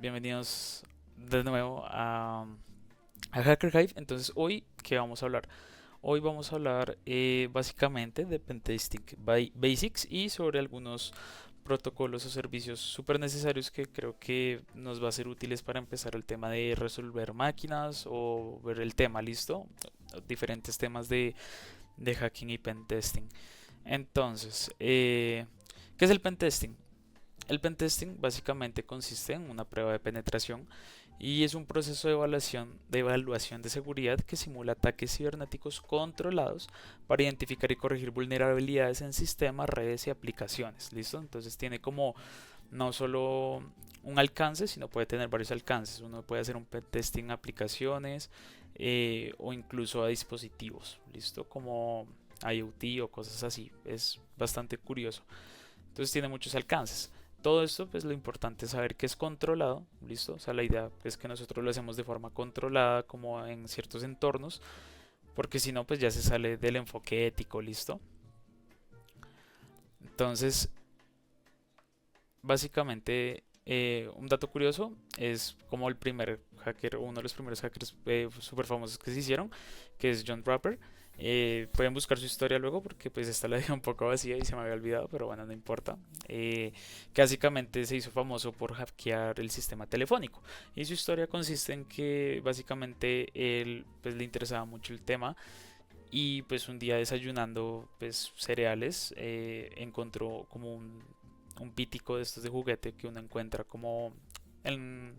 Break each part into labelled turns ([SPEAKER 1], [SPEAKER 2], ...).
[SPEAKER 1] Bienvenidos de nuevo a Hacker Hive. Entonces, hoy, ¿qué vamos a hablar? Hoy vamos a hablar básicamente de Pentesting Basics y sobre algunos protocolos o servicios súper necesarios que creo que nos va a ser útiles para empezar el tema de resolver máquinas o ver el tema, ¿listo? Diferentes temas de hacking y pentesting. Entonces, ¿qué es el pentesting? El pentesting básicamente consiste en una prueba de penetración y es un proceso de evaluación de seguridad que simula ataques cibernéticos controlados para identificar y corregir vulnerabilidades en sistemas, redes y aplicaciones. ¿Listo? Entonces tiene como no solo un alcance, sino puede tener varios alcances. Uno puede hacer un pentesting a aplicaciones o incluso a dispositivos. ¿Listo? Como IoT o cosas así. Es bastante curioso. Entonces tiene muchos alcances. Todo esto, pues lo importante es saber que es controlado, ¿listo? O sea, la idea es que nosotros lo hacemos de forma controlada, como en ciertos entornos, porque si no, pues ya se sale del enfoque ético, ¿listo? Entonces, básicamente, un dato curioso es como el primer hacker, uno de los primeros hackers super famosos que se hicieron, que es John Draper. Pueden buscar su historia luego porque pues esta la dejé un poco vacía y se me había olvidado, pero bueno, no importa. Que básicamente se hizo famoso por hackear el sistema telefónico. Y su historia consiste en que básicamente él pues le interesaba mucho el tema y pues un día desayunando pues cereales encontró como un pítico de estos de juguete que uno encuentra como en,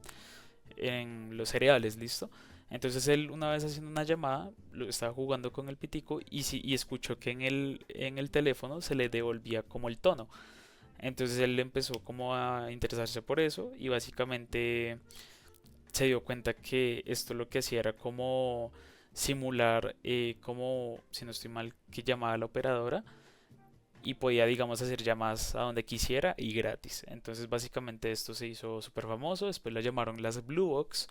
[SPEAKER 1] en los cereales, ¿listo? Entonces él una vez haciendo una llamada, lo estaba jugando con el pitico y escuchó que en el teléfono se le devolvía como el tono. Entonces él empezó como a interesarse por eso y básicamente se dio cuenta que esto lo que hacía era como simular, como, si no estoy mal, que llamaba a la operadora y podía, digamos, hacer llamadas a donde quisiera y gratis. Entonces, básicamente esto se hizo súper famoso. Después la llamaron las Blue Box.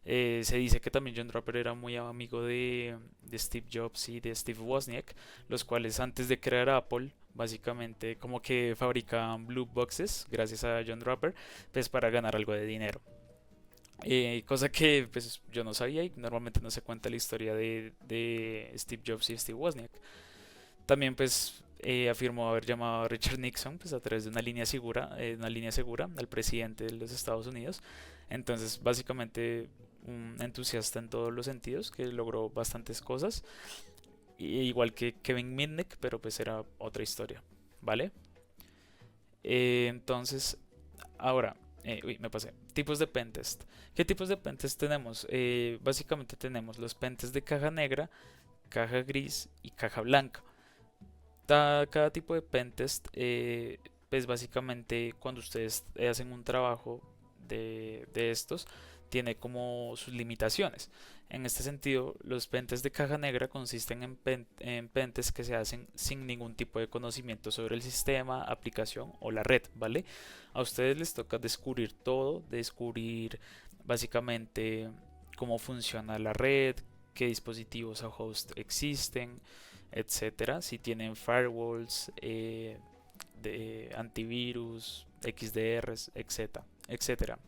[SPEAKER 1] Se dice que también John Draper era muy amigo de Steve Jobs y de Steve Wozniak, los cuales antes de crear Apple, básicamente como que fabricaban Blue Boxes, gracias a John Draper, pues para ganar algo de dinero. Cosa que pues yo no sabía y normalmente no se cuenta la historia de Steve Jobs y Steve Wozniak. También pues afirmó haber llamado a Richard Nixon pues a través de una línea segura al presidente de los Estados Unidos. Entonces básicamente un entusiasta en todos los sentidos que logró bastantes cosas, igual que Kevin Mitnick, pero pues era otra historia, ¿vale? Entonces ahora, uy, me pasé. Tipos de pentest. ¿Qué tipos de pentest tenemos? Básicamente tenemos los pentest de caja negra, caja gris y caja blanca. Cada tipo de pentest, pues básicamente cuando ustedes hacen un trabajo de estos, tiene como sus limitaciones. En este sentido, los pentests de caja negra consisten en pentests que se hacen sin ningún tipo de conocimiento sobre el sistema, aplicación o la red, ¿vale? A ustedes les toca descubrir todo, descubrir básicamente cómo funciona la red, qué dispositivos o host existen, etcétera. Si tienen firewalls, de antivirus, XDRs, etcétera, etcétera.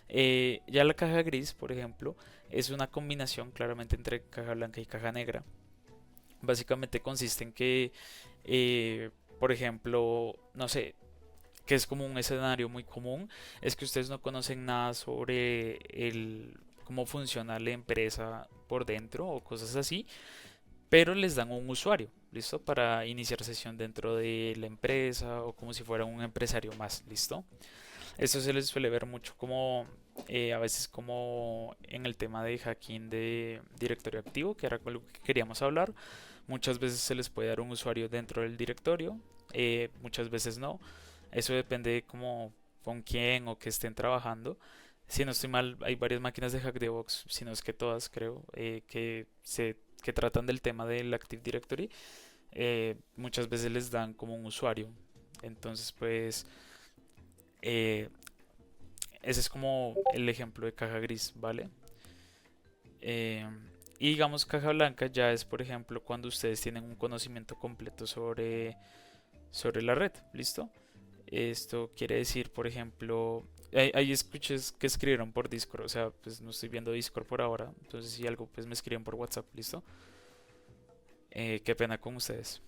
[SPEAKER 1] Ya la caja gris, por ejemplo, es una combinación claramente entre caja blanca y caja negra. Básicamente consiste en que, eh, por ejemplo, no sé, que es como un escenario muy común, es que ustedes no conocen nada sobre cómo funciona la empresa por dentro o cosas así, pero les dan un usuario, ¿listo? Para iniciar sesión dentro de la empresa o como si fuera un empresario más, ¿listo? Esto se les suele ver mucho como a veces como en el tema de hacking de directorio activo, que era con lo que queríamos hablar. Muchas veces se les puede dar un usuario dentro del directorio, muchas veces no. Eso depende de cómo, con quién o que estén trabajando. Si no estoy mal, hay varias máquinas de Hackdebox, si no es que todas, creo, que tratan del tema del Active Directory. Muchas veces les dan como un usuario. Entonces, pues, eh, ese es como el ejemplo de caja gris, ¿vale? Eh, y digamos, caja blanca ya es, por ejemplo, cuando ustedes tienen un conocimiento completo sobre la red, ¿listo? Esto quiere decir, por ejemplo, Hay escuches que escribieron por Discord, o sea, pues no estoy viendo Discord por ahora, entonces si algo, pues me escriben por WhatsApp, ¿listo? Qué pena con ustedes.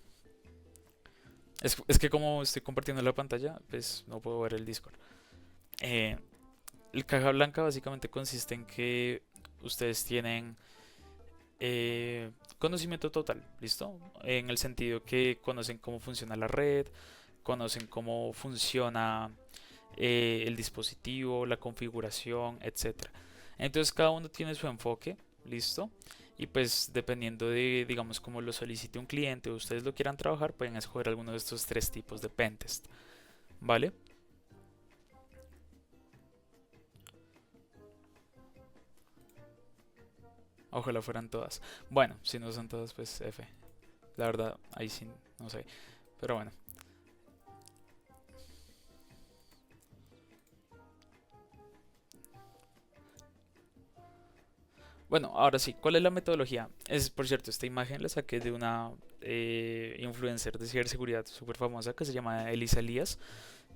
[SPEAKER 1] Es que como estoy compartiendo la pantalla, pues no puedo ver el Discord. Eh, el caja blanca básicamente consiste en que ustedes tienen conocimiento total, ¿listo? En el sentido que conocen cómo funciona la red, conocen cómo funciona el dispositivo, la configuración, etcétera. Entonces cada uno tiene su enfoque, ¿listo? Y pues dependiendo de, digamos, cómo lo solicite un cliente o ustedes lo quieran trabajar, pueden escoger alguno de estos tres tipos de pentest, ¿vale? Ojalá fueran todas. Bueno, si no son todas, pues F. La verdad, ahí sí, no sé. Pero bueno. Bueno, ahora sí, ¿cuál es la metodología? Es, por cierto, esta imagen la saqué de una influencer de ciberseguridad súper famosa que se llama Elisa Elías.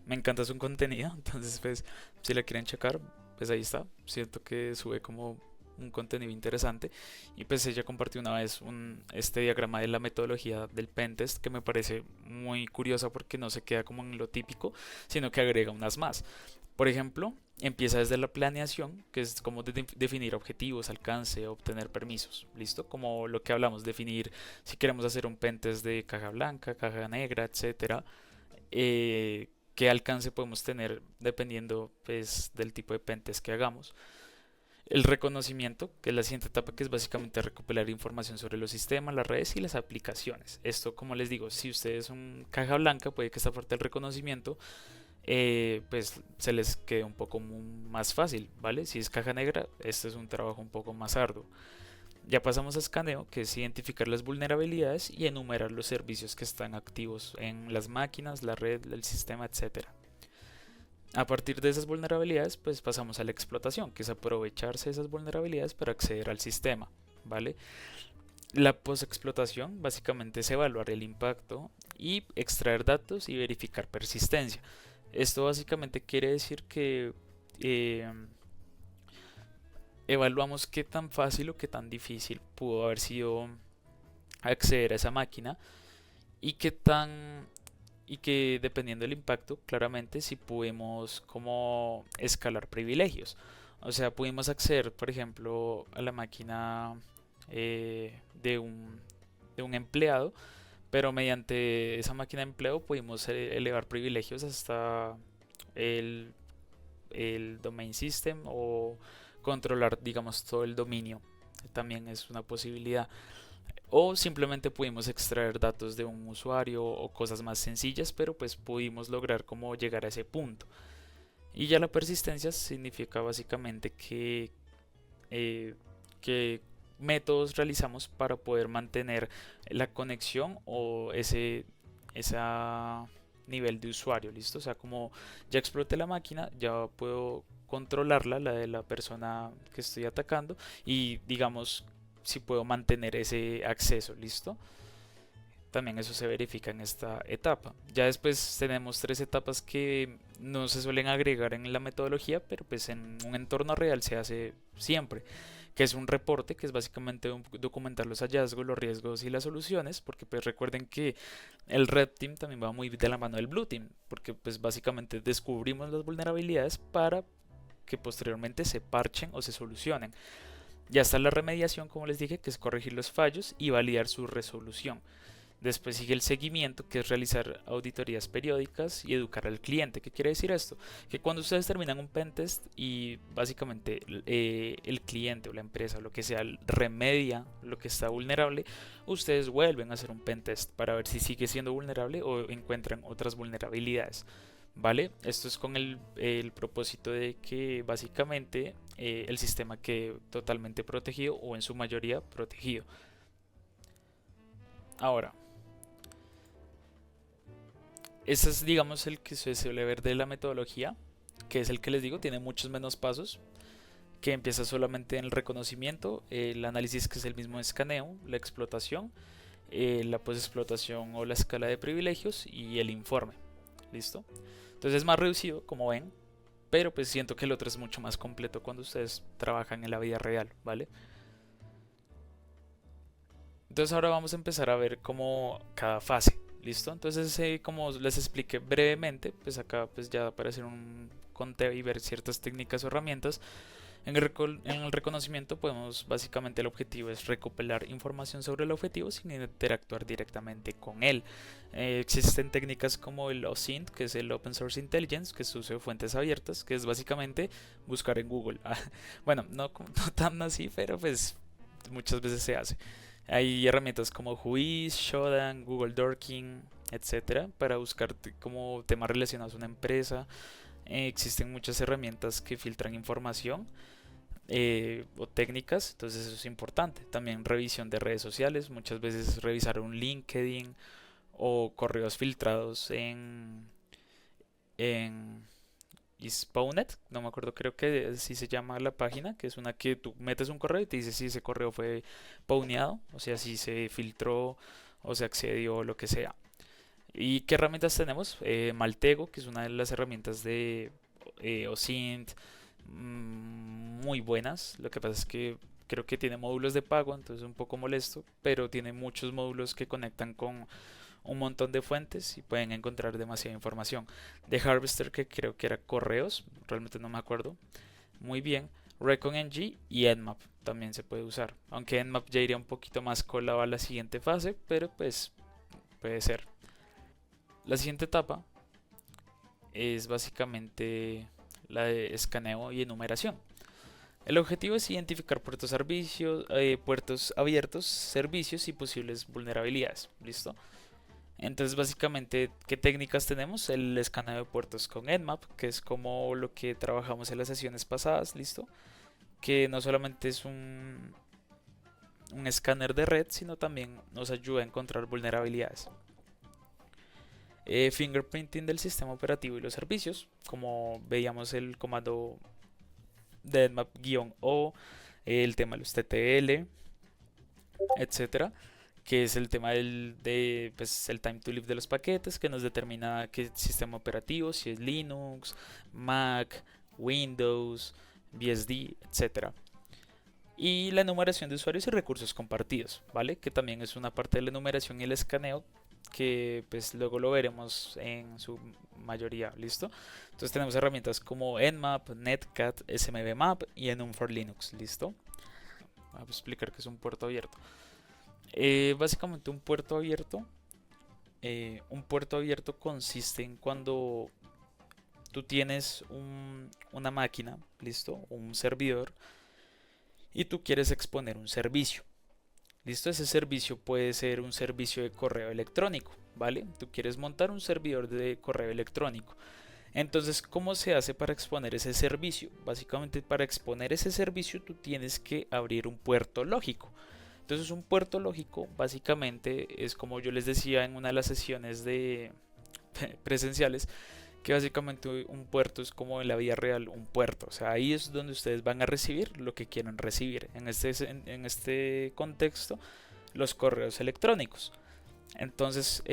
[SPEAKER 1] Me encanta su contenido, entonces pues si la quieren checar, pues ahí está. Siento que sube como un contenido interesante y pues ella compartió una vez este diagrama de la metodología del pentest que me parece muy curiosa porque no se queda como en lo típico, sino que agrega unas más. Por ejemplo, empieza desde la planeación, que es como definir objetivos, alcance, obtener permisos, ¿listo? Como lo que hablamos, definir si queremos hacer un pentest de caja blanca, caja negra, etcétera, qué alcance podemos tener dependiendo pues, del tipo de pentest que hagamos. El reconocimiento, que es la siguiente etapa, que es básicamente recopilar información sobre los sistemas, las redes y las aplicaciones. Esto, como les digo, si ustedes son caja blanca, puede que esta parte del reconocimiento pues se les quede un poco más fácil, ¿vale? Si es caja negra, este es un trabajo un poco más arduo. Ya pasamos a escaneo, que es identificar las vulnerabilidades y enumerar los servicios que están activos en las máquinas, la red, el sistema, etcétera. A partir de esas vulnerabilidades, pues pasamos a la explotación, que es aprovecharse de esas vulnerabilidades para acceder al sistema, ¿vale? La postexplotación básicamente es evaluar el impacto y extraer datos y verificar persistencia. Esto básicamente quiere decir que eh, evaluamos qué tan fácil o qué tan difícil pudo haber sido acceder a esa máquina y qué tan y que dependiendo del impacto, claramente si pudimos como escalar privilegios. O sea, pudimos acceder, por ejemplo, a la máquina de un empleado, pero mediante esa máquina de empleo pudimos elevar privilegios hasta el, el domain system o controlar, digamos, todo el dominio. También es una posibilidad. O simplemente pudimos extraer datos de un usuario o cosas más sencillas, pero pues pudimos lograr como llegar a ese punto. Y ya la persistencia significa básicamente eh, que métodos realizamos para poder mantener la conexión o ese nivel de usuario, ¿listo? O sea, como ya exploté la máquina, ya puedo controlarla, la de la persona que estoy atacando, y digamos si puedo mantener ese acceso, ¿listo? También eso se verifica en esta etapa. Ya después tenemos tres etapas que no se suelen agregar en la metodología, pero pues en un entorno real se hace siempre, que es un reporte, que es básicamente documentar los hallazgos, los riesgos y las soluciones, porque pues recuerden que el Red Team también va muy de la mano del Blue Team, porque pues básicamente descubrimos las vulnerabilidades para que posteriormente se parchen o se solucionen. Ya está la remediación, como les dije, que es corregir los fallos y validar su resolución. Después sigue el seguimiento, que es realizar auditorías periódicas y educar al cliente. ¿Qué quiere decir esto? Que cuando ustedes terminan un pentest y básicamente el cliente o la empresa o lo que sea remedia lo que está vulnerable, ustedes vuelven a hacer un pentest para ver si sigue siendo vulnerable o encuentran otras vulnerabilidades. ¿Vale? Esto es con el propósito de que básicamente el sistema quede totalmente protegido o en su mayoría protegido. Ahora, ese es, digamos, el que se suele ver de la metodología, que es el que les digo, tiene muchos menos pasos, que empieza solamente en el reconocimiento, el análisis que es el mismo escaneo, la explotación, la postexplotación o la escala de privilegios y el informe. ¿Listo? Entonces es más reducido, como ven, pero pues siento que el otro es mucho más completo cuando ustedes trabajan en la vida real, ¿vale? Entonces ahora vamos a empezar a ver como cada fase, ¿listo? Entonces como les expliqué brevemente, pues acá pues ya para hacer un conteo y ver ciertas técnicas o herramientas, en el reconocimiento podemos, básicamente el objetivo es recopilar información sobre el objetivo sin interactuar directamente con él. Existen técnicas como el OSINT, que es el Open Source Intelligence, que es uso de fuentes abiertas, que es básicamente buscar en Google. Bueno, no, no tan así, pero pues muchas veces se hace. Hay herramientas como Whois, Shodan, Google Dorking, etcétera, para buscar como temas relacionados a una empresa. Existen muchas herramientas que filtran información o técnicas, entonces eso es importante. También revisión de redes sociales, muchas veces revisar un LinkedIn o correos filtrados en Spawnet, no me acuerdo, creo que así se llama la página, que es una que tú metes un correo y te dice si ese correo fue pawneado, o sea, si se filtró o se accedió o lo que sea. ¿Y qué herramientas tenemos? Maltego, que es una de las herramientas de OSINT, muy buenas. Lo que pasa es que creo que tiene módulos de pago, entonces es un poco molesto, pero tiene muchos módulos que conectan con un montón de fuentes y pueden encontrar demasiada información. De Harvester, que creo que era correos, realmente no me acuerdo muy bien. ReconNG y Nmap también se puede usar, aunque Nmap ya iría un poquito más colado a la siguiente fase, pero pues puede ser. La siguiente etapa es básicamente la de escaneo y enumeración. El objetivo es identificar puertos abiertos, servicios y posibles vulnerabilidades. ¿Listo? Entonces, básicamente, ¿qué técnicas tenemos? El escaneo de puertos con Nmap, que es como lo que trabajamos en las sesiones pasadas, ¿listo? Que no solamente es un escáner de red, sino también nos ayuda a encontrar vulnerabilidades. Fingerprinting del sistema operativo y los servicios, como veíamos el comando de Nmap-O, el tema de los TTL, etcétera, que es el tema pues, el time to live de los paquetes, que nos determina qué sistema operativo, si es Linux, Mac, Windows, BSD, etcétera. Y la enumeración de usuarios y recursos compartidos, ¿vale? Que también es una parte de la enumeración y el escaneo que pues luego lo veremos en su mayoría, ¿listo? Entonces tenemos herramientas como Nmap, Netcat, SMBmap y Enum for Linux, ¿listo? Voy a explicar qué es un puerto abierto. Básicamente un puerto abierto consiste en cuando tú tienes una máquina, ¿listo? Un servidor y tú quieres exponer un servicio. ¿Listo? Ese servicio puede ser un servicio de correo electrónico, ¿vale? Tú quieres montar un servidor de correo electrónico. Entonces, ¿cómo se hace para exponer ese servicio? Básicamente, para exponer ese servicio tú tienes que abrir un puerto lógico. Entonces, un puerto lógico básicamente es como yo les decía en una de las sesiones de presenciales, que básicamente un puerto es como en la vida real un puerto, o sea, ahí es donde ustedes van a recibir lo que quieran recibir. En este contexto, los correos electrónicos. Entonces,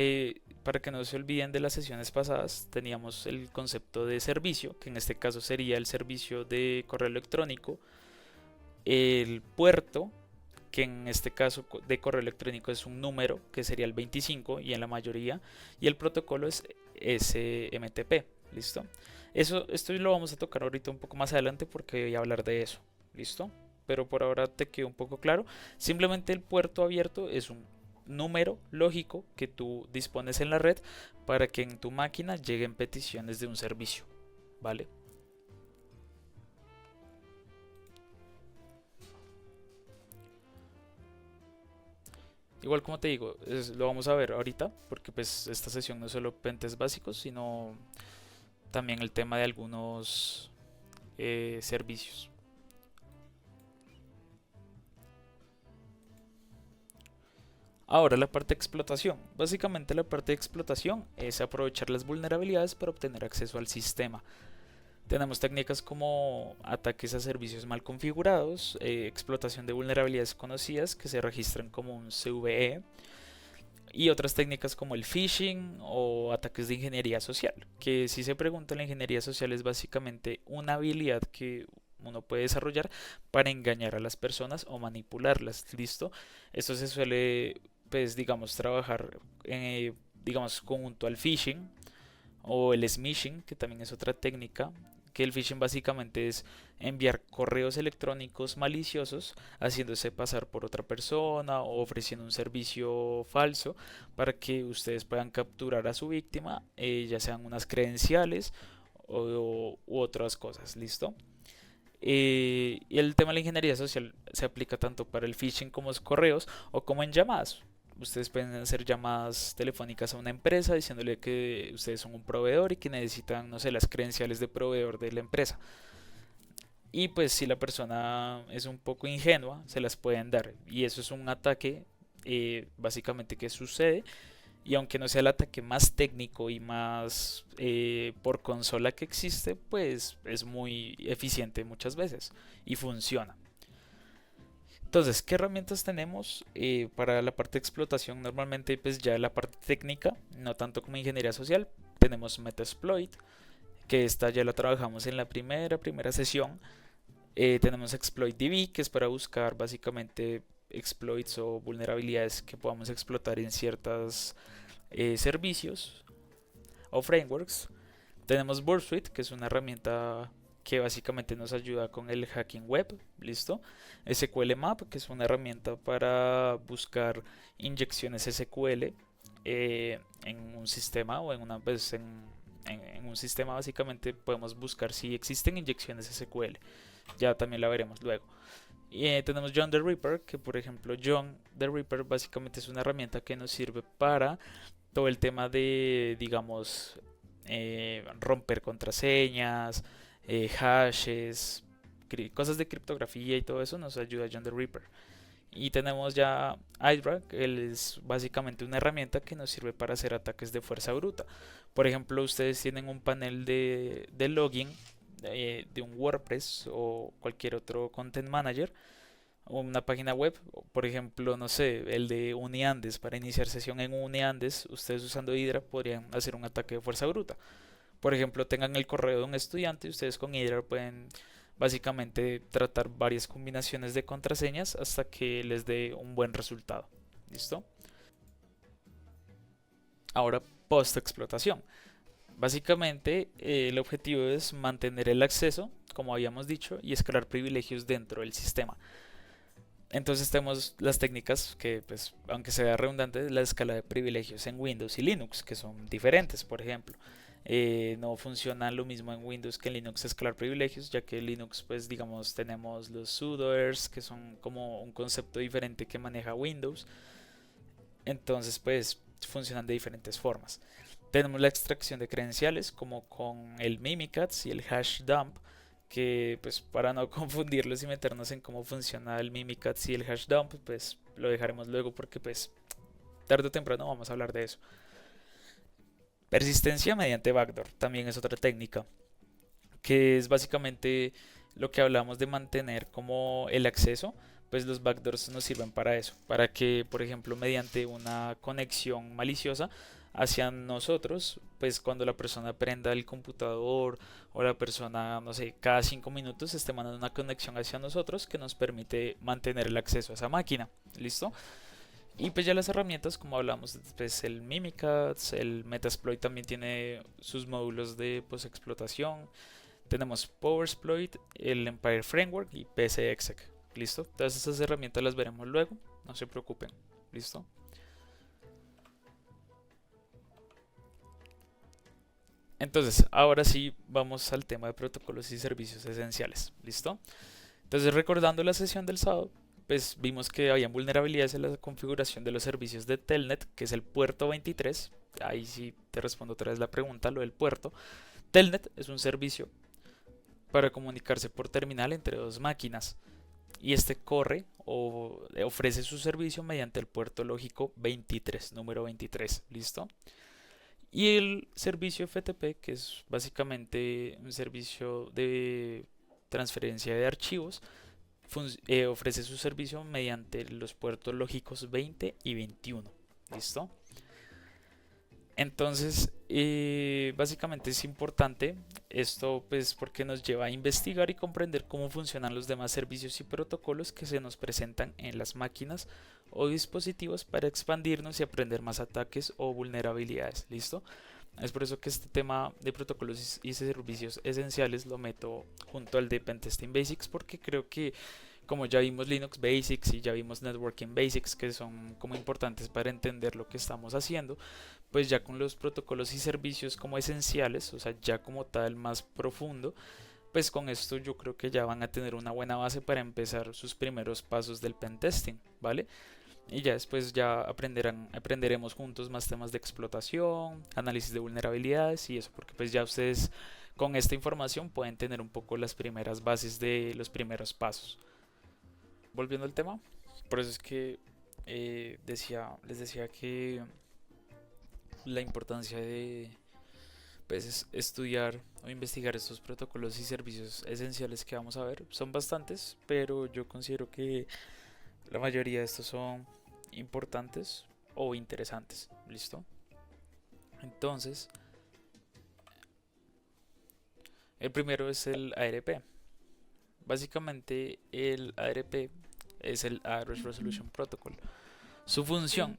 [SPEAKER 1] para que no se olviden de las sesiones pasadas, teníamos el concepto de servicio, que en este caso sería el servicio de correo electrónico, el puerto, que en este caso de correo electrónico es un número, que sería el 25 y en la mayoría, y el protocolo es SMTP, ¿listo? Esto lo vamos a tocar ahorita un poco más adelante porque voy a hablar de eso, ¿listo? Pero por ahora te quedó un poco claro. Simplemente el puerto abierto es un número lógico que tú dispones en la red para que en tu máquina lleguen peticiones de un servicio, ¿vale? Igual como te digo, lo vamos a ver ahorita porque pues esta sesión no es solo pentes básicos, sino también el tema de algunos servicios. Ahora la parte de explotación. Básicamente la parte de explotación es aprovechar las vulnerabilidades para obtener acceso al sistema. Tenemos técnicas como ataques a servicios mal configurados, explotación de vulnerabilidades conocidas que se registran como un CVE, Y otras técnicas como el phishing o ataques de ingeniería social, que si se pregunta, la ingeniería social es básicamente una habilidad que uno puede desarrollar para engañar a las personas o manipularlas, ¿listo? Esto se suele, pues, digamos, trabajar, digamos, conjunto al phishing o el smishing, que también es otra técnica, que el phishing básicamente es enviar correos electrónicos maliciosos haciéndose pasar por otra persona o ofreciendo un servicio falso para que ustedes puedan capturar a su víctima, ya sean unas credenciales u otras cosas, ¿listo? Y el tema de la ingeniería social se aplica tanto para el phishing como los correos o como en llamadas. Ustedes pueden hacer llamadas telefónicas a una empresa diciéndole que ustedes son un proveedor y que necesitan, no sé, las credenciales de proveedor de la empresa. Y pues si la persona es un poco ingenua, se las pueden dar. Y eso es un ataque básicamente que sucede. Y aunque no sea el ataque más técnico y más por consola que existe, pues es muy eficiente muchas veces y funciona. Entonces, ¿qué herramientas tenemos para la parte de explotación? Normalmente, pues ya la parte técnica, no tanto como ingeniería social, tenemos Metasploit, que esta ya la trabajamos en la primera sesión. Tenemos ExploitDB, que es para buscar básicamente exploits o vulnerabilidades que podamos explotar en ciertos servicios o frameworks. Tenemos Burp que es una herramienta que básicamente nos ayuda con el hacking web, ¿listo? SQL Map, que es una herramienta para buscar inyecciones SQL en un sistema o en una pues en un sistema básicamente podemos buscar si existen inyecciones SQL. Ya también la veremos luego. Y tenemos John the Ripper, que por ejemplo John the Ripper básicamente es una herramienta que nos sirve para todo el tema de, digamos, romper contraseñas, hashes, cosas de criptografía y todo eso nos ayuda John the Ripper. Y tenemos ya Hydra, que es básicamente una herramienta que nos sirve para hacer ataques de fuerza bruta. Por ejemplo, ustedes tienen un panel de login de un WordPress o cualquier otro content manager o una página web, por ejemplo, no sé, el de Uniandes, para iniciar sesión en Uniandes, ustedes usando Hydra podrían hacer un ataque de fuerza bruta. Por ejemplo, tengan el correo de un estudiante y ustedes con Hydra pueden básicamente tratar varias combinaciones de contraseñas hasta que les dé un buen resultado. ¿Listo? Ahora, post explotación. Básicamente, el objetivo es mantener el acceso, como habíamos dicho, y escalar privilegios dentro del sistema. Entonces tenemos las técnicas que, pues, aunque sea redundante, la escala de privilegios en Windows y Linux, que son diferentes, por ejemplo. No funciona lo mismo en Windows que en Linux escalar privilegios, ya que en Linux, pues, digamos, tenemos los sudoers, que son como un concepto diferente que maneja Windows. Entonces, pues, funcionan de diferentes formas. Tenemos la extracción de credenciales, como con el Mimikatz y el hash dump, que pues para no confundirlos y meternos en cómo funciona el Mimikatz y el hash dump, pues lo dejaremos luego porque pues tarde o temprano vamos a hablar de eso. Persistencia mediante backdoor también es otra técnica, que es básicamente lo que hablamos de mantener como el acceso, pues los backdoors nos sirven para eso, para que, por ejemplo, mediante una conexión maliciosa hacia nosotros, pues cuando la persona prenda el computador o la persona, no sé, cada 5 minutos esté mandando una conexión hacia nosotros que nos permite mantener el acceso a esa máquina. ¿Listo? Y pues ya las herramientas, como hablamos, pues el Mimikatz, el Metasploit también tiene sus módulos de pues, explotación. Tenemos PowerSploit, el Empire Framework y PCExec. ¿Listo? Todas esas herramientas las veremos luego, no se preocupen. ¿Listo? Entonces, ahora sí vamos al tema de protocolos y servicios esenciales. ¿Listo? Entonces, recordando la sesión del sábado, pues vimos que había vulnerabilidades en la configuración de los servicios de Telnet, que es el puerto 23. Ahí sí te respondo otra vez la pregunta, lo del puerto. Telnet es un servicio para comunicarse por terminal entre dos máquinas y este corre o ofrece su servicio mediante el puerto lógico 23, número 23, ¿listo? Y el servicio FTP, que es básicamente un servicio de transferencia de archivos, ofrece su servicio mediante los puertos lógicos 20 y 21, ¿listo? Entonces, básicamente es importante esto, pues, porque nos lleva a investigar y comprender cómo funcionan los demás servicios y protocolos que se nos presentan en las máquinas o dispositivos para expandirnos y aprender más ataques o vulnerabilidades. ¿Listo? Es por eso que este tema de protocolos y servicios esenciales lo meto junto al de Pentesting Basics, porque creo que como ya vimos Linux Basics y ya vimos Networking Basics, que son como importantes para entender lo que estamos haciendo, pues ya con los protocolos y servicios como esenciales, o sea, ya como tal más profundo, pues con esto yo creo que ya van a tener una buena base para empezar sus primeros pasos del pentesting, ¿vale? Y ya después ya aprenderemos juntos más temas de explotación, análisis de vulnerabilidades y eso, porque pues ya ustedes con esta información pueden tener un poco las primeras bases de los primeros pasos. Volviendo al tema, por eso es que les decía que la importancia de pues, estudiar o investigar estos protocolos y servicios esenciales que vamos a ver. Son bastantes, pero yo considero que la mayoría de estos son importantes o interesantes. ¿Listo? Entonces, el primero es el ARP. Básicamente, el ARP es el Address Resolution Protocol. Su función: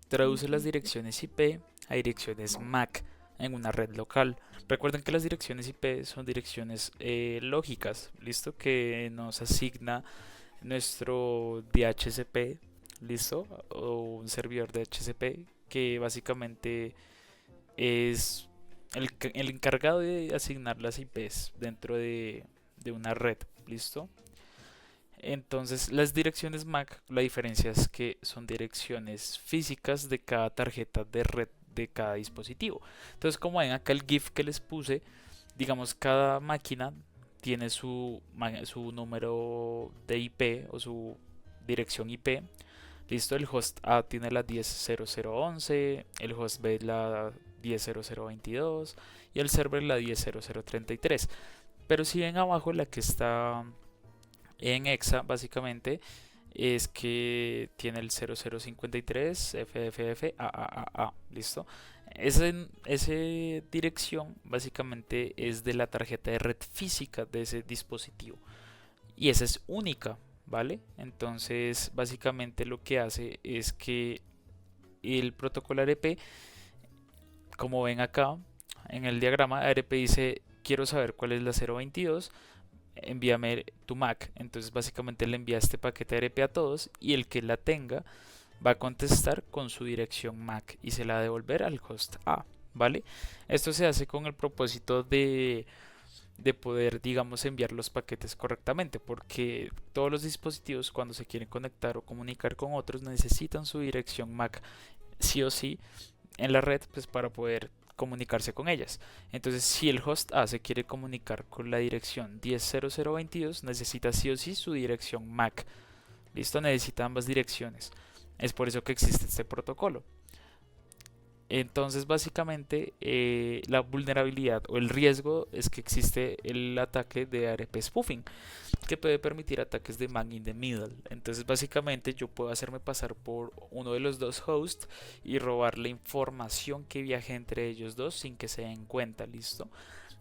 [SPEAKER 1] traduce las direcciones IP a direcciones MAC en una red local. Recuerden que las direcciones IP son direcciones lógicas, ¿listo? Que nos asigna nuestro DHCP, ¿listo? O un servidor de DHCP que básicamente es el encargado de asignar las IPs dentro de una red, ¿listo? Entonces, las direcciones MAC, la diferencia es que son direcciones físicas de cada tarjeta de red de cada dispositivo. Entonces, como ven acá el GIF que les puse, digamos, cada máquina tiene su número de IP o su dirección IP. Listo, el host A tiene la 10.0011, el host B la 10.0022 y el server la 10.0033. Pero si ven abajo la que está en Exa básicamente es que tiene el 0053 FFF AAAA, ¿listo? Esa dirección básicamente es de la tarjeta de red física de ese dispositivo y esa es única, ¿vale? Entonces básicamente lo que hace es que el protocolo ARP, como ven acá en el diagrama, ARP dice quiero saber cuál es la 022, envíame tu MAC. Entonces básicamente le envía este paquete ARP a todos y el que la tenga va a contestar con su dirección MAC y se la va a devolver al host A, ¿vale? Esto se hace con el propósito de poder, digamos, enviar los paquetes correctamente, porque todos los dispositivos cuando se quieren conectar o comunicar con otros necesitan su dirección MAC sí o sí en la red, pues para poder comunicarse con ellas. Entonces, si el host A se quiere comunicar con la dirección 10.0022, necesita sí o sí su dirección MAC. ¿Listo? Necesita ambas direcciones. Es por eso que existe este protocolo. Entonces, básicamente, la vulnerabilidad o el riesgo es que existe el ataque de ARP spoofing, que puede permitir ataques de man in the middle. Entonces, básicamente, yo puedo hacerme pasar por uno de los dos hosts y robar la información que viaje entre ellos dos sin que se den cuenta, ¿listo?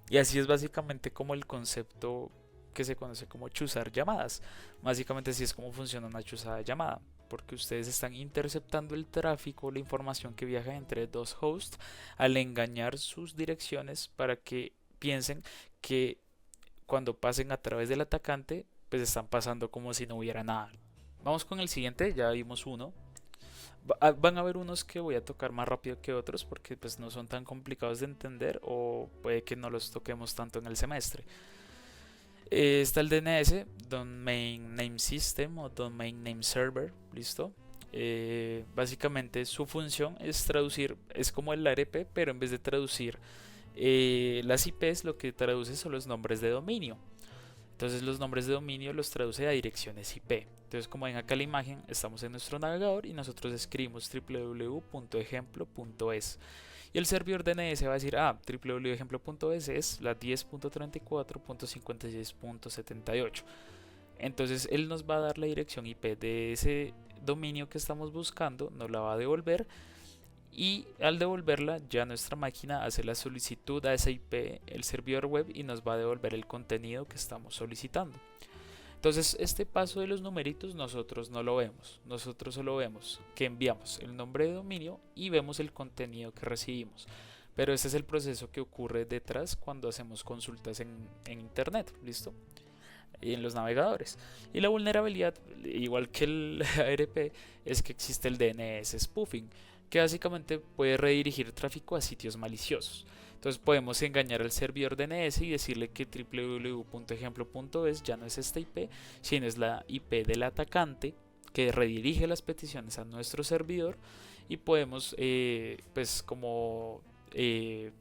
[SPEAKER 1] Y así es básicamente como el concepto que se conoce como chuzar llamadas. Básicamente así es como funciona una chuzada de llamada, porque ustedes están interceptando el tráfico, la información que viaja entre dos hosts al engañar sus direcciones para que piensen que cuando pasen a través del atacante, pues están pasando como si no hubiera nada. Vamos con el siguiente, ya vimos uno. Van a haber unos que voy a tocar más rápido que otros porque pues no son tan complicados de entender o puede que no los toquemos tanto en el semestre. Está el DNS, Domain Name System o Domain Name Server, ¿listo? Básicamente su función es traducir, es como el ARP, pero en vez de traducir las IPs, lo que traduce son los nombres de dominio. Entonces los nombres de dominio los traduce a direcciones IP. Entonces como ven acá la imagen, estamos en nuestro navegador y nosotros escribimos www.ejemplo.es. Y el servidor DNS va a decir, www.ejemplo.es es la 10.34.56.78. Entonces él nos va a dar la dirección IP de ese dominio que estamos buscando, nos la va a devolver y al devolverla ya nuestra máquina hace la solicitud a esa IP, el servidor web, y nos va a devolver el contenido que estamos solicitando. Entonces este paso de los numeritos nosotros no lo vemos, nosotros solo vemos que enviamos el nombre de dominio y vemos el contenido que recibimos. Pero ese es el proceso que ocurre detrás cuando hacemos consultas en internet, ¿listo? Y en los navegadores. Y la vulnerabilidad, igual que el ARP, es que existe el DNS spoofing, que básicamente puede redirigir tráfico a sitios maliciosos. Entonces podemos engañar al servidor DNS y decirle que www.ejemplo.es ya no es esta IP, sino es la IP del atacante que redirige las peticiones a nuestro servidor, y podemos pues como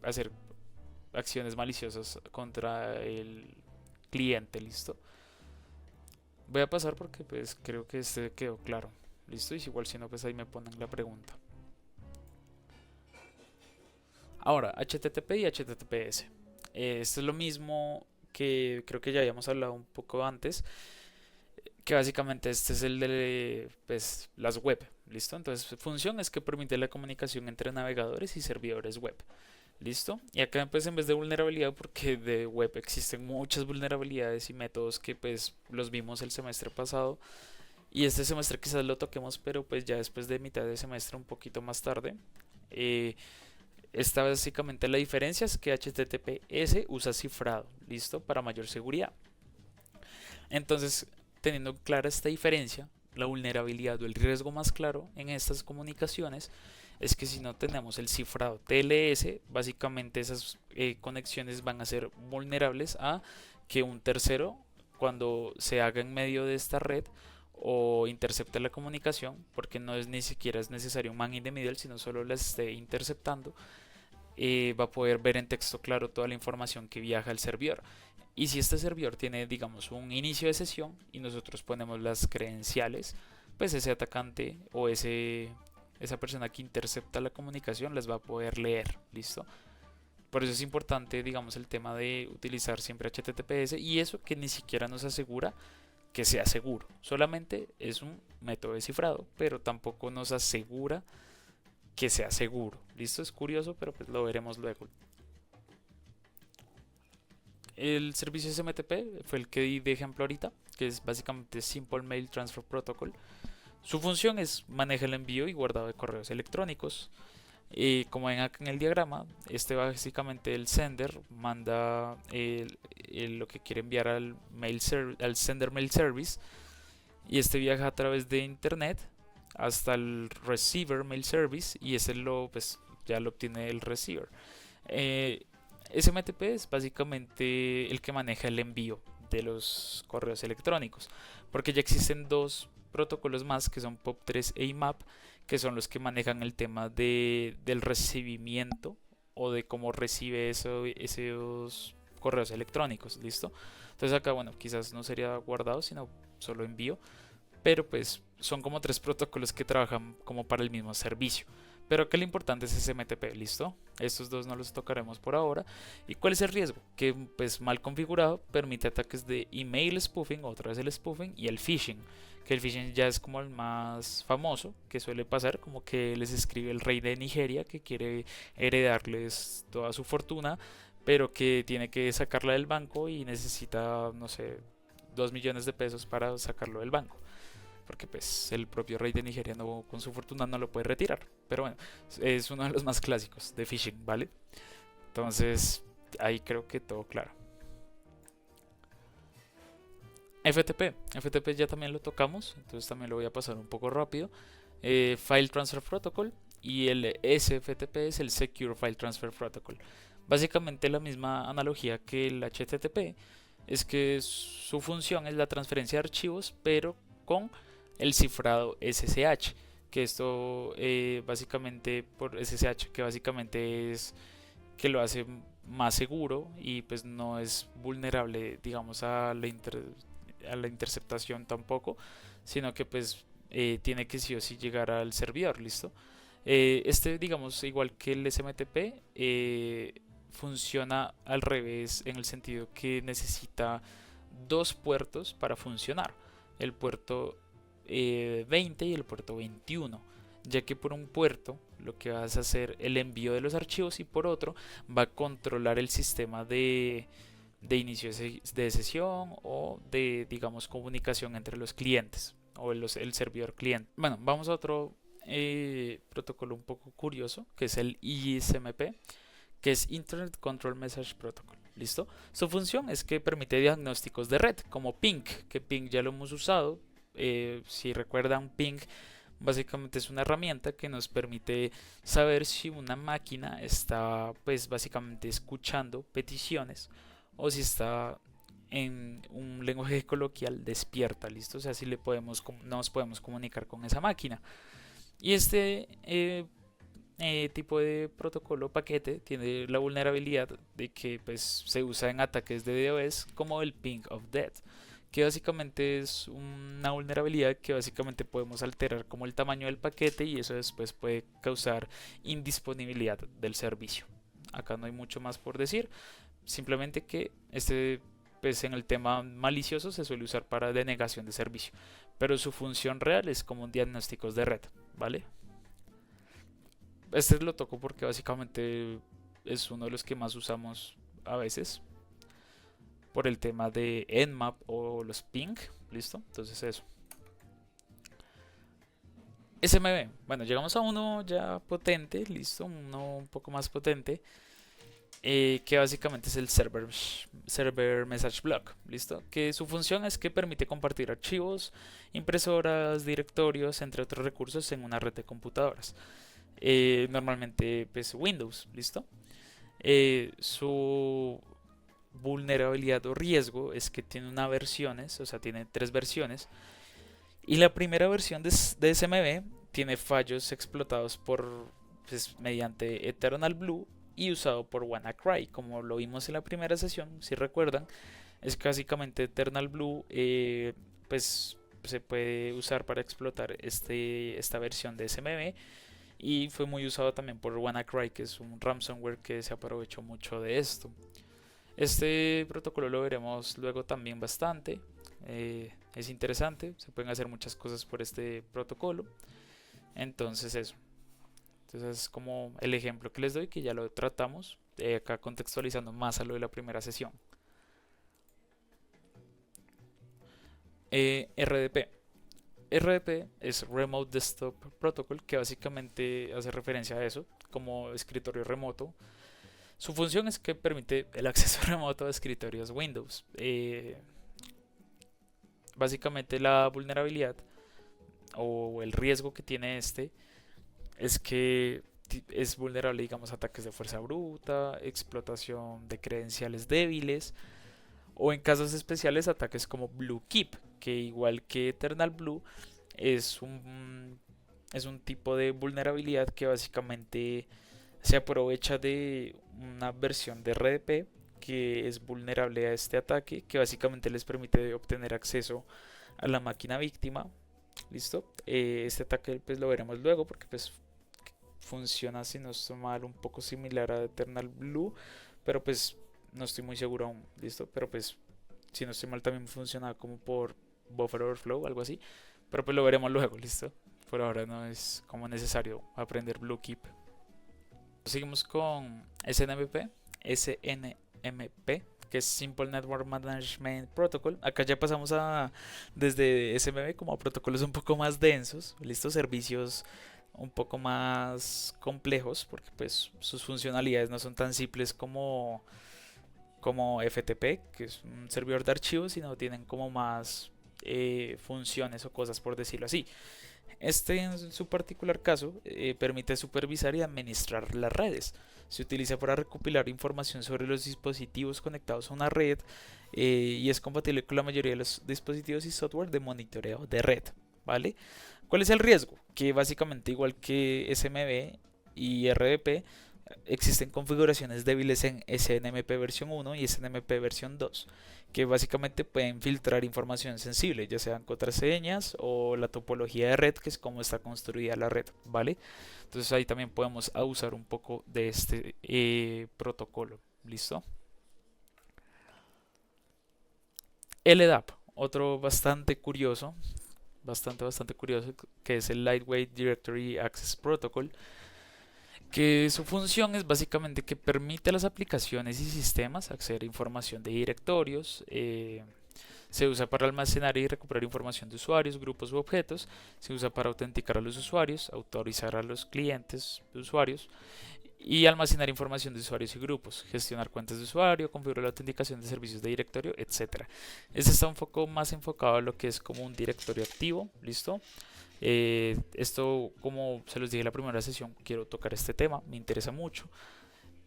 [SPEAKER 1] hacer acciones maliciosas contra el cliente, listo. Voy a pasar porque pues creo que este quedó claro, listo, y igual si no pues ahí me ponen la pregunta. Ahora, HTTP y HTTPS. Esto es lo mismo que creo que ya habíamos hablado un poco antes, que básicamente este es el de pues, las web, ¿listo? Entonces, su función es que permite la comunicación entre navegadores y servidores web, ¿listo? Y acá pues en vez de vulnerabilidad, porque de web existen muchas vulnerabilidades y métodos que pues los vimos el semestre pasado, y este semestre quizás lo toquemos, pero pues ya después de mitad de semestre un poquito más tarde. eh, Esta básicamente la diferencia es que HTTPS usa cifrado, listo, para mayor seguridad. Entonces, teniendo clara esta diferencia, la vulnerabilidad o el riesgo más claro en estas comunicaciones es que si no tenemos el cifrado TLS, básicamente esas conexiones van a ser vulnerables a que un tercero, cuando se haga en medio de esta red o intercepte la comunicación, porque no es ni siquiera es necesario un man in the middle, sino solo la esté interceptando, va a poder ver en texto claro toda la información que viaja al servidor. Y si este servidor tiene, digamos, un inicio de sesión y nosotros ponemos las credenciales, pues ese atacante o esa persona que intercepta la comunicación las va a poder leer, ¿listo? Por eso es importante, digamos, el tema de utilizar siempre HTTPS, y eso que ni siquiera nos asegura que sea seguro. Solamente es un método de cifrado, pero tampoco nos asegura que sea seguro. ¿Listo? Es curioso, pero pues lo veremos luego. El servicio SMTP fue el que di de ejemplo ahorita, que es básicamente Simple Mail Transfer Protocol. Su función es manejar el envío y guardado de correos electrónicos. Como ven acá en el diagrama, este básicamente el sender manda lo que quiere enviar al sender mail service, y este viaja a través de internet hasta el receiver mail service, y ese pues ya lo obtiene el receiver. SMTP es básicamente el que maneja el envío de los correos electrónicos, porque ya existen dos protocolos más que son POP3 e IMAP, que son los que manejan el tema del recibimiento o de cómo recibe esos correos electrónicos, ¿listo? Entonces acá, bueno, quizás no sería guardado, sino solo envío, pero pues son como tres protocolos que trabajan como para el mismo servicio. Pero acá lo importante es SMTP, ¿listo? Estos dos no los tocaremos por ahora. ¿Y cuál es el riesgo? Que pues mal configurado permite ataques de email spoofing, otra vez el spoofing, y el phishing. Que el phishing ya es como el más famoso que suele pasar, como que les escribe el rey de Nigeria que quiere heredarles toda su fortuna, pero que tiene que sacarla del banco y necesita, no sé, 2 millones de pesos para sacarlo del banco, porque pues el propio rey de Nigeria no, con su fortuna no lo puede retirar. Pero bueno, es uno de los más clásicos de phishing, ¿vale? Entonces, ahí creo que todo claro. FTP ya también lo tocamos, entonces también lo voy a pasar un poco rápido. File Transfer Protocol, y el SFTP es el Secure File Transfer Protocol. Básicamente la misma analogía que el HTTP, es que su función es la transferencia de archivos, pero con el cifrado SSH, que esto básicamente por SSH, que básicamente es que lo hace más seguro y pues no es vulnerable, digamos, a la interceptación tampoco, sino que pues tiene que sí o sí llegar al servidor, ¿listo? Este, digamos, igual que el SMTP, funciona al revés, en el sentido que necesita dos puertos para funcionar: el puerto 20 y el puerto 21, ya que por un puerto lo que va a hacer el envío de los archivos, y por otro va a controlar el sistema de inicio de sesión o de, digamos, comunicación entre los clientes o el servidor cliente. Bueno, vamos a otro protocolo un poco curioso, que es el ISMP, que es Internet Control Message Protocol. ¿Listo? Su función es que permite diagnósticos de red, como ping, que ping ya lo hemos usado. Si recuerdan, ping básicamente es una herramienta que nos permite saber si una máquina está, pues, básicamente escuchando peticiones o si está en un lenguaje coloquial despierta. ¿Listo? O sea, si nos podemos comunicar con esa máquina. Y este tipo de protocolo paquete tiene la vulnerabilidad de que, pues, se usa en ataques de DOS, como el ping of death, que básicamente es una vulnerabilidad que básicamente podemos alterar como el tamaño del paquete, y eso después puede causar indisponibilidad del servicio. Acá no hay mucho más por decir, simplemente que pues, en el tema malicioso se suele usar para denegación de servicio, pero su función real es como diagnósticos de red, ¿vale? Este lo toco porque básicamente es uno de los que más usamos a veces por el tema de Nmap o los ping. ¿Listo? Entonces eso. SMB. Bueno, llegamos a uno ya potente. ¿Listo? Uno un poco más potente. Que básicamente es el server Message Block. ¿Listo? Que su función es que permite compartir archivos, impresoras, directorios, entre otros recursos en una red de computadoras. Normalmente, pues, Windows. ¿Listo? Su vulnerabilidad o riesgo es que tiene o sea, tiene tres versiones. Y la primera versión de SMB tiene fallos explotados pues, mediante Eternal Blue y usado por WannaCry, como lo vimos en la primera sesión. Si recuerdan, es que básicamente Eternal Blue, pues, se puede usar para explotar esta versión de SMB, y fue muy usado también por WannaCry, que es un ransomware que se aprovechó mucho de esto. Este protocolo lo veremos luego también bastante. Es interesante, se pueden hacer muchas cosas por este protocolo. Entonces eso. Entonces es como el ejemplo que les doy, que ya lo tratamos, acá contextualizando más a lo de la primera sesión. RDP. RDP es Remote Desktop Protocol, que básicamente hace referencia a eso, como escritorio remoto. Su función es que permite el acceso remoto a escritorios Windows. Básicamente la vulnerabilidad o el riesgo que tiene este es que es vulnerable, digamos, a ataques de fuerza bruta, explotación de credenciales débiles, o en casos especiales ataques como BlueKeep, que igual que Eternal Blue es un tipo de vulnerabilidad que básicamente se aprovecha de una versión de RDP que es vulnerable a este ataque, que básicamente les permite obtener acceso a la máquina víctima. ¿Listo? Este ataque pues lo veremos luego, porque pues funciona, si no estoy mal, un poco similar a Eternal Blue, pero pues no estoy muy seguro aún. ¿Listo? Pero pues, si no estoy mal, también funciona como por buffer overflow, algo así, pero pues lo veremos luego. ¿Listo? Por ahora no es como necesario aprender BlueKeep. Seguimos con SNMP, que es Simple Network Management Protocol. Acá ya pasamos desde SMB como a protocolos un poco más densos, listos, servicios un poco más complejos, porque pues sus funcionalidades no son tan simples como FTP, que es un servidor de archivos, sino tienen como más funciones o cosas, por decirlo así. Este, en su particular caso, permite supervisar y administrar las redes. Se utiliza para recopilar información sobre los dispositivos conectados a una red, y es compatible con la mayoría de los dispositivos y software de monitoreo de red. ¿Vale? ¿Cuál es el riesgo? Que básicamente, igual que SMB y RDP, existen configuraciones débiles en SNMP versión 1 y SNMP versión 2, que básicamente pueden filtrar información sensible, ya sean contraseñas o la topología de red, que es cómo está construida la red, ¿vale? Entonces ahí también podemos abusar un poco de este protocolo. ¿Listo? LDAP, otro bastante curioso, que es el Lightweight Directory Access Protocol. que su función es básicamente que permite a las aplicaciones y sistemas acceder a información de directorios. Se usa para almacenar y recuperar información de usuarios, grupos u objetos. Se usa para autenticar a los usuarios, autorizar a los clientes de usuarios y almacenar información de usuarios y grupos, gestionar cuentas de usuario, configurar la autenticación de servicios de directorio, etcétera. Este está un poco más enfocado a lo que es como un directorio activo, ¿listo? Esto, como se los dije en la primera sesión, quiero tocar este tema, me interesa mucho.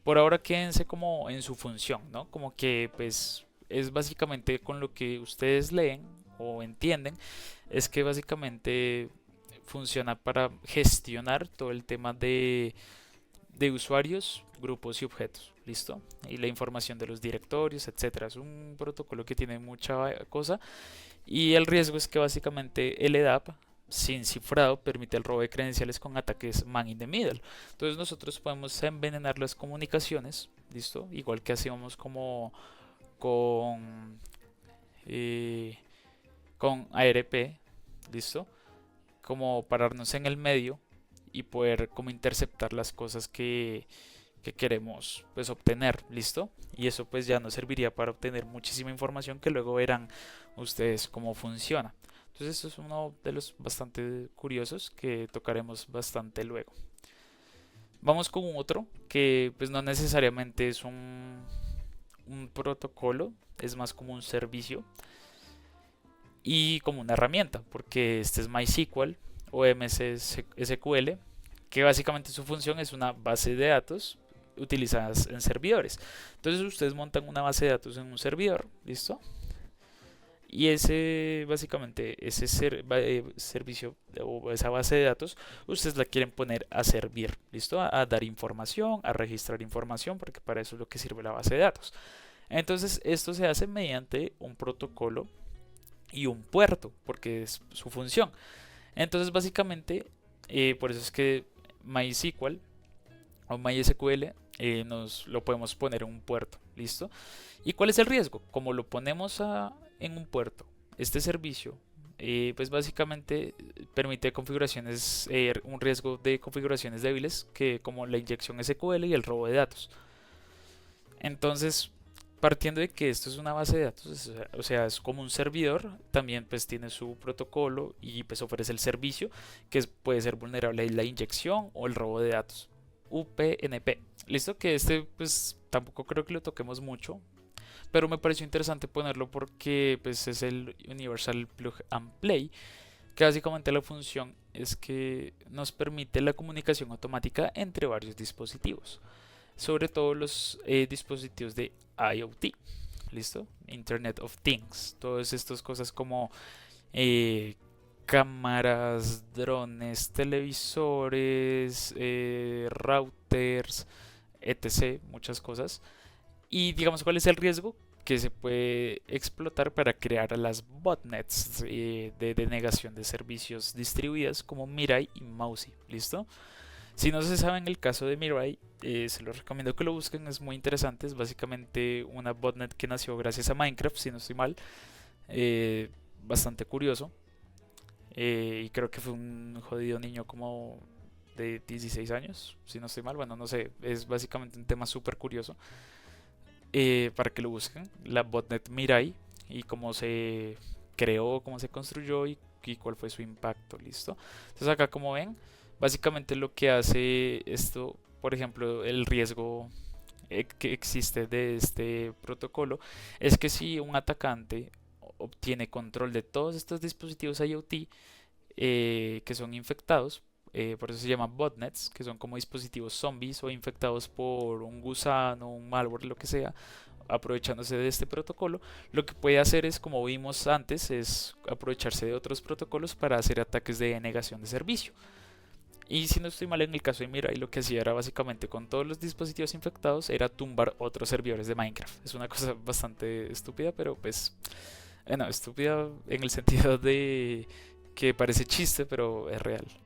[SPEAKER 1] Por ahora quédense como en su función, ¿no? Como que pues es básicamente con lo que ustedes leen o entienden, es que básicamente funciona para gestionar todo el tema de usuarios, grupos y objetos, ¿listo? Y la información de los directorios, etcétera. Es un protocolo que tiene mucha cosa y el riesgo es que básicamente el EDAP sin cifrado permite el robo de credenciales con ataques man in the middle. Entonces nosotros podemos envenenar las comunicaciones, ¿listo? Igual que hacíamos como con, eh, con ARP, ¿listo? Como pararnos en el medio y poder como interceptar las cosas que queremos pues obtener, ¿listo? Y eso pues ya nos serviría para obtener muchísima información que luego verán ustedes cómo funciona. Entonces esto es uno de los bastante curiosos que tocaremos bastante luego. Vamos con otro que pues no necesariamente es un protocolo, es más como un servicio y como una herramienta, porque este es MySQL o MSSQL, que básicamente su función es una base de datos utilizadas en servidores. Entonces ustedes montan una base de datos en un servidor, ¿listo? Y ese básicamente servicio o esa base de datos ustedes la quieren poner a servir, ¿listo? A dar información, a registrar información, porque para eso es lo que sirve la base de datos. Entonces esto se hace mediante un protocolo y un puerto, porque es su función. Entonces básicamente por eso es que MySQL o MySQL nos lo podemos poner en un puerto, ¿listo? ¿Y cuál es el riesgo? Como lo ponemos en un puerto, este servicio pues básicamente permite configuraciones, un riesgo de configuraciones débiles que como la inyección SQL y el robo de datos. Entonces, partiendo de que esto es una base de datos, o sea, es como un servidor, también pues tiene su protocolo y pues ofrece el servicio que puede ser vulnerable a la inyección o el robo de datos. UPnP. Listo, que este pues tampoco creo que lo toquemos mucho, pero me pareció interesante ponerlo porque pues es el Universal Plug and Play, que básicamente la función es que nos permite la comunicación automática entre varios dispositivos, sobre todo los dispositivos de IoT, ¿listo? Internet of Things, todas estas cosas como eh, cámaras, drones, televisores, routers, etc., muchas cosas. Y digamos, ¿cuál es el riesgo? Que se puede explotar para crear las botnets de denegación de servicios distribuidas como Mirai y Mousy, ¿listo? Si no se sabe en el caso de Mirai, se los recomiendo que lo busquen, es muy interesante, es básicamente una botnet que nació gracias a Minecraft, si no estoy mal, bastante curioso, y creo que fue un jodido niño como de 16 años, si no estoy mal, bueno, no sé, es básicamente un tema súper curioso, para que lo busquen, la botnet Mirai, y cómo se creó, cómo se construyó y cuál fue su impacto, ¿listo? Entonces acá como ven, básicamente lo que hace esto, por ejemplo, el riesgo que existe de este protocolo es que si un atacante obtiene control de todos estos dispositivos IoT que son infectados, por eso se llaman botnets, que son como dispositivos zombies o infectados por un gusano, un malware, lo que sea, aprovechándose de este protocolo, lo que puede hacer es, como vimos antes, es aprovecharse de otros protocolos para hacer ataques de denegación de servicio. Y si no estoy mal, en el caso de Mirai, lo que hacía era básicamente con todos los dispositivos infectados era tumbar otros servidores de Minecraft. Es una cosa bastante estúpida, pero pues, bueno, estúpida en el sentido de que parece chiste, pero es real.